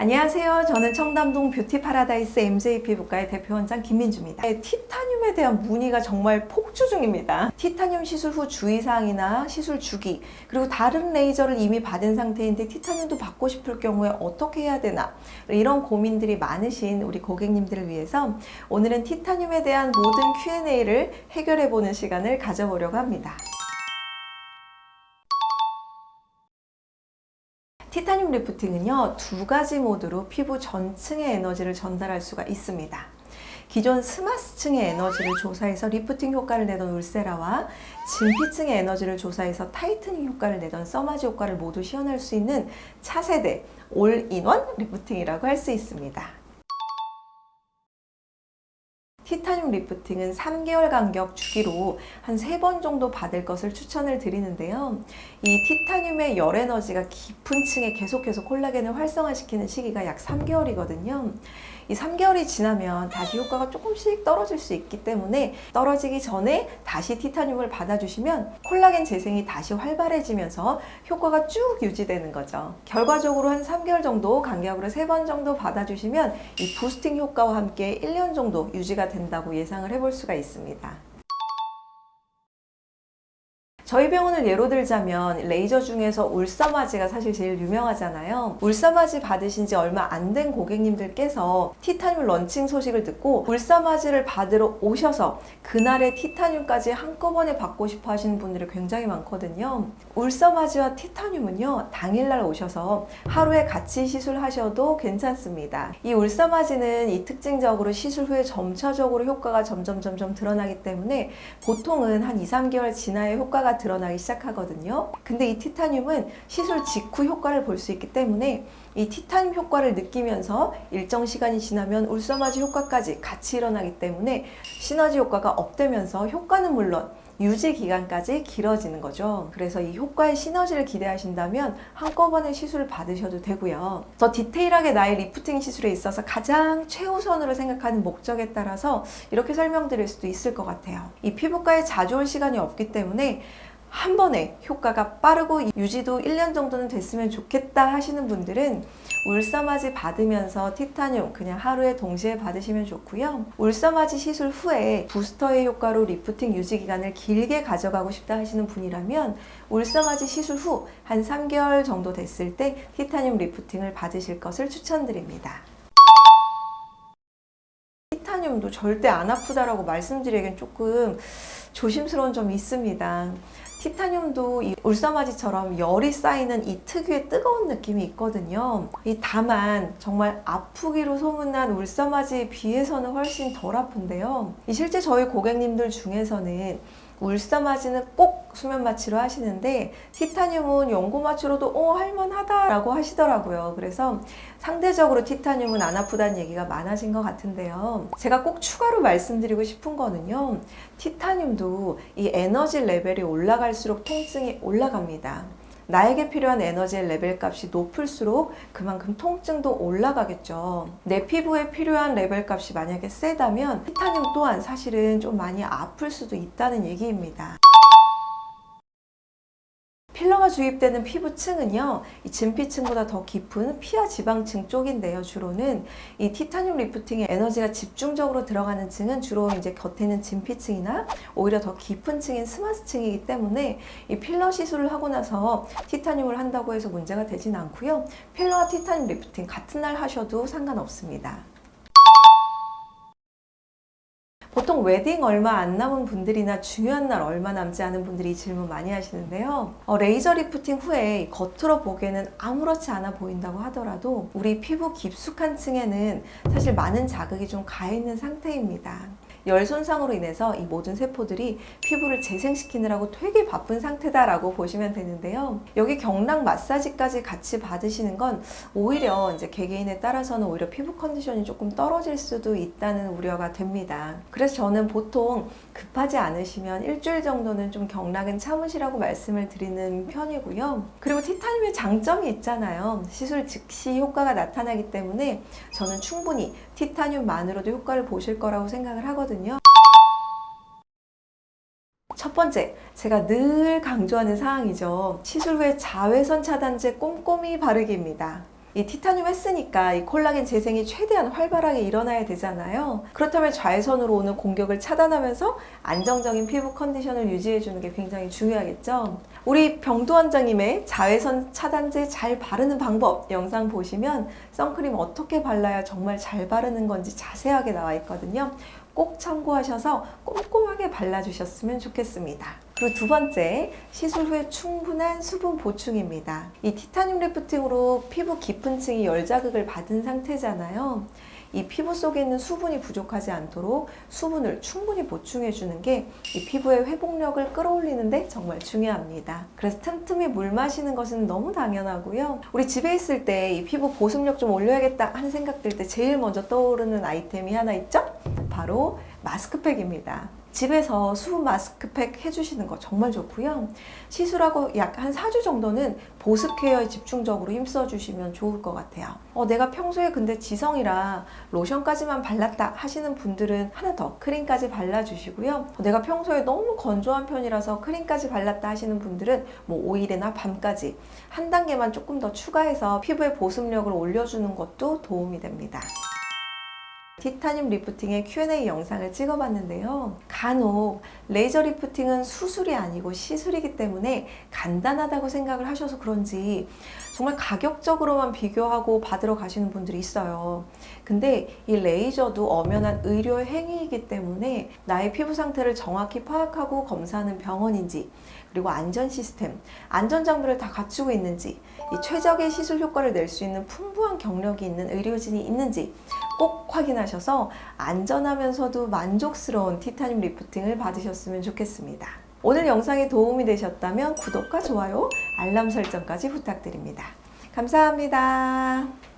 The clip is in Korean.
안녕하세요. 저는 청담동 뷰티 파라다이스 MJ 피부과의 대표 원장 김민주입니다. 티타늄에 대한 문의가 정말 폭주 중입니다. 티타늄 시술 후 주의사항이나 시술 주기, 그리고 다른 레이저를 이미 받은 상태인데 티타늄도 받고 싶을 경우에 어떻게 해야 되나, 이런 고민들이 많으신 우리 고객님들을 위해서 오늘은 티타늄에 대한 모든 Q&A를 해결해보는 시간을 가져보려고 합니다. 티타늄 리프팅은요, 두 가지 모드로 피부 전층의 에너지를 전달할 수가 있습니다. 기존 스마스층의 에너지를 조사해서 리프팅 효과를 내던 울세라와 진피층의 에너지를 조사해서 타이트닝 효과를 내던 써마지 효과를 모두 시연할 수 있는 차세대 올인원 리프팅이라고 할 수 있습니다. 티타늄 리프팅은 3개월 간격 주기로 한 3번 정도 받을 것을 추천을 드리는데요. 이 티타늄의 열 에너지가 깊은 층에 계속해서 콜라겐을 활성화시키는 시기가 약 3개월이거든요. 이 3개월이 지나면 다시 효과가 조금씩 떨어질 수 있기 때문에 떨어지기 전에 다시 티타늄을 받아주시면 콜라겐 재생이 다시 활발해지면서 효과가 쭉 유지되는 거죠. 결과적으로 한 3개월 정도 간격으로 3번 정도 받아주시면 이 부스팅 효과와 함께 1년 정도 유지가 된다고 예상을 해볼 수가 있습니다. 저희 병원을 예로 들자면 레이저 중에서 울사마지가 사실 제일 유명하잖아요. 울사마지 받으신 지 얼마 안 된 고객님들께서 티타늄 런칭 소식을 듣고 울사마지를 받으러 오셔서 그날의 티타늄까지 한꺼번에 받고 싶어 하시는 분들이 굉장히 많거든요. 울사마지와 티타늄은요, 당일날 오셔서 하루에 같이 시술하셔도 괜찮습니다. 이 울사마지는 이 특징적으로 시술 후에 점차적으로 효과가 점점 드러나기 때문에 보통은 한 2-3개월 지나야 효과가 드러나기 시작하거든요. 근데 이 티타늄은 시술 직후 효과를 볼 수 있기 때문에 이 티타늄 효과를 느끼면서 일정 시간이 지나면 울사마지 효과까지 같이 일어나기 때문에 시너지 효과가 업되면서 효과는 물론 유지 기간까지 길어지는 거죠. 그래서 이 효과의 시너지를 기대하신다면 한꺼번에 시술을 받으셔도 되고요. 더 디테일하게 나의 리프팅 시술에 있어서 가장 최우선으로 생각하는 목적에 따라서 이렇게 설명드릴 수도 있을 것 같아요. 이 피부과에 자주 올 시간이 없기 때문에 한 번에 효과가 빠르고 유지도 1년 정도는 됐으면 좋겠다 하시는 분들은 울사마지 받으면서 티타늄 그냥 하루에 동시에 받으시면 좋고요. 울사마지 시술 후에 부스터의 효과로 리프팅 유지 기간을 길게 가져가고 싶다 하시는 분이라면 울사마지 시술 후 한 3개월 정도 됐을 때 티타늄 리프팅을 받으실 것을 추천드립니다. 티타늄도 절대 안 아프다라고 말씀드리기엔 조금 조심스러운 점이 있습니다. 티타늄도 이 울사마지처럼 열이 쌓이는 이 특유의 뜨거운 느낌이 있거든요. 다만 정말 아프기로 소문난 울사마지에 비해서는 훨씬 덜 아픈데요. 실제 저희 고객님들 중에서는 울사마지는 꼭 수면 마취로 하시는데 티타늄은 연고 마취로도 할만하다라고 하시더라고요. 그래서 상대적으로 티타늄은 안 아프다는 얘기가 많아진 것 같은데요. 제가 꼭 추가로 말씀드리고 싶은 거는요, 티타늄도 이 에너지 레벨이 올라갈수록 통증이 올라갑니다. 나에게 필요한 에너지의 레벨 값이 높을수록 그만큼 통증도 올라가겠죠. 내 피부에 필요한 레벨 값이 만약에 세다면 티타늄 또한 사실은 좀 많이 아플 수도 있다는 얘기입니다. 필러가 주입되는 피부층은요, 이 진피층보다 더 깊은 피하 지방층 쪽인데요. 주로는 이 티타늄 리프팅에 에너지가 집중적으로 들어가는 층은 주로 이제 겉에 있는 진피층이나 오히려 더 깊은 층인 스마스층이기 때문에 이 필러 시술을 하고 나서 티타늄을 한다고 해서 문제가 되진 않고요. 필러와 티타늄 리프팅 같은 날 하셔도 상관없습니다. 보통 웨딩 얼마 안 남은 분들이나 중요한 날 얼마 남지 않은 분들이 이 질문 많이 하시는데요. 레이저 리프팅 후에 겉으로 보기에는 아무렇지 않아 보인다고 하더라도 우리 피부 깊숙한 층에는 사실 많은 자극이 좀 가 있는 상태입니다. 열 손상으로 인해서 이 모든 세포들이 피부를 재생시키느라고 되게 바쁜 상태다라고 보시면 되는데요. 여기 경락 마사지까지 같이 받으시는 건 오히려 이제 개개인에 따라서는 오히려 피부 컨디션이 조금 떨어질 수도 있다는 우려가 됩니다. 그래서 저는 보통 급하지 않으시면 일주일 정도는 좀 경락은 참으시라고 말씀을 드리는 편이고요. 그리고 티타늄의 장점이 있잖아요. 시술 즉시 효과가 나타나기 때문에 저는 충분히 티타늄만으로도 효과를 보실 거라고 생각을 하거든요. 첫 번째, 제가 늘 강조하는 사항이죠. 시술 후에 자외선 차단제 꼼꼼히 바르기입니다. 이 티타늄 했으니까 이 콜라겐 재생이 최대한 활발하게 일어나야 되잖아요. 그렇다면 좌회선으로 오는 공격을 차단하면서 안정적인 피부 컨디션을 유지해주는 게 굉장히 중요하겠죠. 우리 병도 원장님의 자외선 차단제 잘 바르는 방법 영상 보시면 선크림 어떻게 발라야 정말 잘 바르는 건지 자세하게 나와 있거든요. 꼭 참고하셔서 꼼꼼하게 발라주셨으면 좋겠습니다. 그리고 두 번째, 시술 후에 충분한 수분 보충입니다. 이 티타늄 리프팅으로 피부 깊은 층이 열 자극을 받은 상태잖아요. 이 피부 속에 있는 수분이 부족하지 않도록 수분을 충분히 보충해 주는 게 이 피부의 회복력을 끌어올리는데 정말 중요합니다. 그래서 틈틈이 물 마시는 것은 너무 당연하고요. 우리 집에 있을 때 이 피부 보습력 좀 올려야겠다 하는 생각 들 때 제일 먼저 떠오르는 아이템이 하나 있죠? 바로 마스크팩입니다. 집에서 수분 마스크팩 해주시는 거 정말 좋고요. 시술하고 약 한 4주 정도는 보습 케어에 집중적으로 힘써주시면 좋을 것 같아요. 내가 평소에 근데 지성이라 로션까지만 발랐다 하시는 분들은 하나 더 크림까지 발라주시고요. 내가 평소에 너무 건조한 편이라서 크림까지 발랐다 하시는 분들은 뭐 오일이나 밤까지 한 단계만 조금 더 추가해서 피부의 보습력을 올려주는 것도 도움이 됩니다. 티타늄 리프팅의 Q&A 영상을 찍어봤는데요. 간혹 레이저 리프팅은 수술이 아니고 시술이기 때문에 간단하다고 생각을 하셔서 그런지 정말 가격적으로만 비교하고 받으러 가시는 분들이 있어요. 근데 이 레이저도 엄연한 의료 행위이기 때문에 나의 피부 상태를 정확히 파악하고 검사하는 병원인지, 그리고 안전 시스템, 안전 장비를 다 갖추고 있는지, 이 최적의 시술 효과를 낼 수 있는 풍부한 경력이 있는 의료진이 있는지 꼭 확인하셔서 안전하면서도 만족스러운 티타늄 리프팅을 받으셨으면 좋겠습니다. 오늘 영상이 도움이 되셨다면 구독과 좋아요, 알람 설정까지 부탁드립니다. 감사합니다.